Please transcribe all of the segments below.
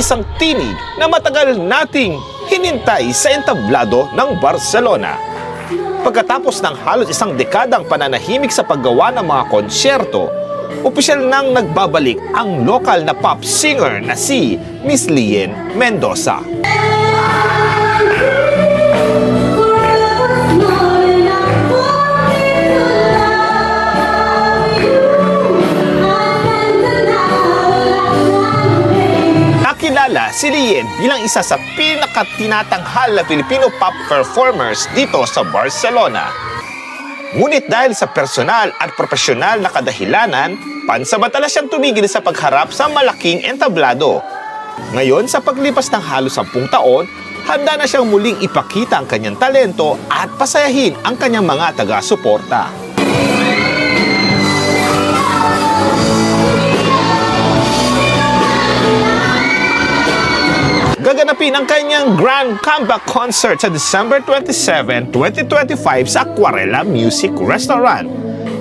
isang tinig na matagal nating hinintay sa entablado ng Barcelona. Pagkatapos ng halos isang dekadang pananahimik sa paggawa ng mga konsyerto, opisyal nang nagbabalik ang lokal na pop singer na si Miss Lian Mendoza. Nakilala si Lian bilang isa sa pinakatinatanghal na Filipino pop performers dito sa Barcelona. Ngunit dahil sa personal at profesional na kadahilanan, pansamantala siyang tumigil sa pagharap sa malaking entablado. Ngayon, sa paglipas ng halos 10 taon, handa na siyang muling ipakita ang kanyang talento at pasayahin ang kanyang mga taga-suporta. Gaganapin ang kanyang grand comeback concert sa December 27, 2025 sa Aquarela Music Restaurant.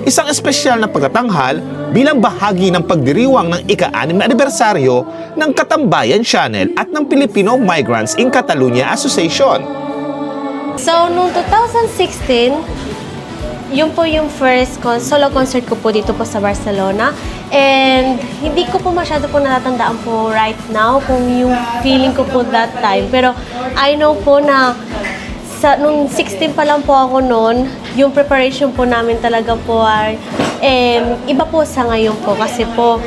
Isang espesyal na pagtatanghal bilang bahagi ng pagdiriwang ng ika-6 na anibersaryo ng Katambayan Channel at ng Filipino Migrants in Catalonia Association. So, noong 2016, yun po yung first solo concert ko po dito po sa Barcelona. And hindi ko po masyado po natatandaan po right now kung yung feeling ko po that time. Pero I know po na nung 16 pa lang po ako noon, yung preparation po namin talaga po ay iba po sa ngayon po. Kasi po,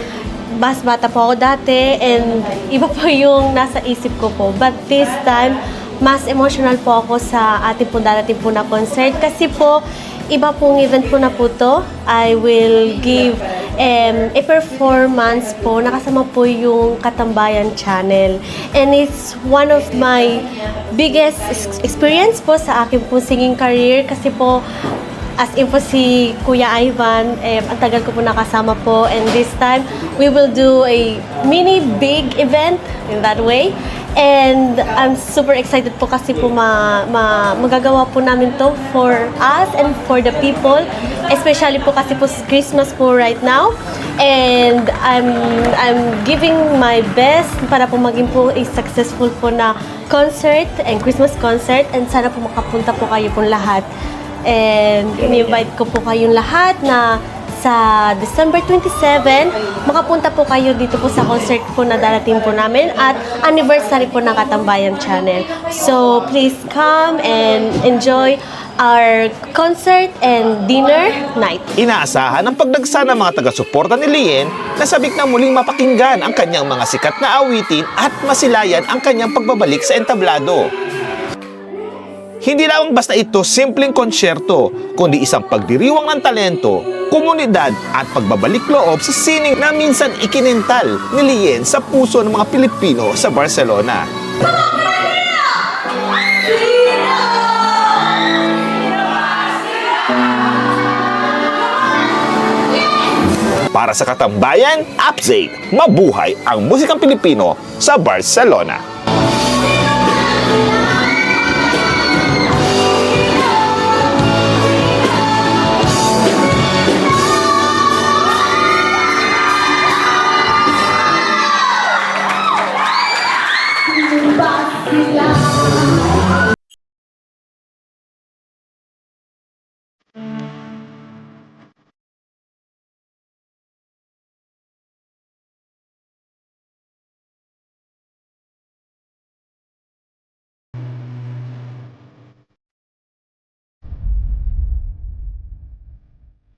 mas bata po ako dati and iba po yung nasa isip ko po. But this time, mas emotional po ako sa ating po darating po na concert. Kasi po, iba pong event po na po to. I will give a performance po, nakasama po yung Katambayan Channel. And it's one of my biggest experience po sa aking po singing career kasi po as in po si Kuya Ivan, ang tagal ko po nakasama po, and this time we will do a mini big event in that way. And I'm super excited po kasi po magagawa po namin to for us and for the people. Especially po kasi po Christmas po right now. And I'm giving my best para po maging po a successful po na concert and Christmas concert. And sana po makapunta po kayo po lahat. And ini-invite ko po kayong lahat na sa December 27, makapunta po kayo dito po sa concert po na darating po namin at anniversary po ng Katambayan Channel. So, please come and enjoy our concert and dinner night. Inaasahan ang pagdagsa ng mga taga-suporta ni Lian na sabik na muling mapakinggan ang kanyang mga sikat na awitin at masilayan ang kanyang pagbabalik sa entablado. Hindi lamang basta ito simpleng konsyerto, kundi isang pagdiriwang ng talento, komunidad at pagbabalik loob sa sining na minsan ikinintal ni Lian sa puso ng mga Pilipino sa Barcelona. Para sa Katambayan Update, mabuhay ang musikang Pilipino sa Barcelona.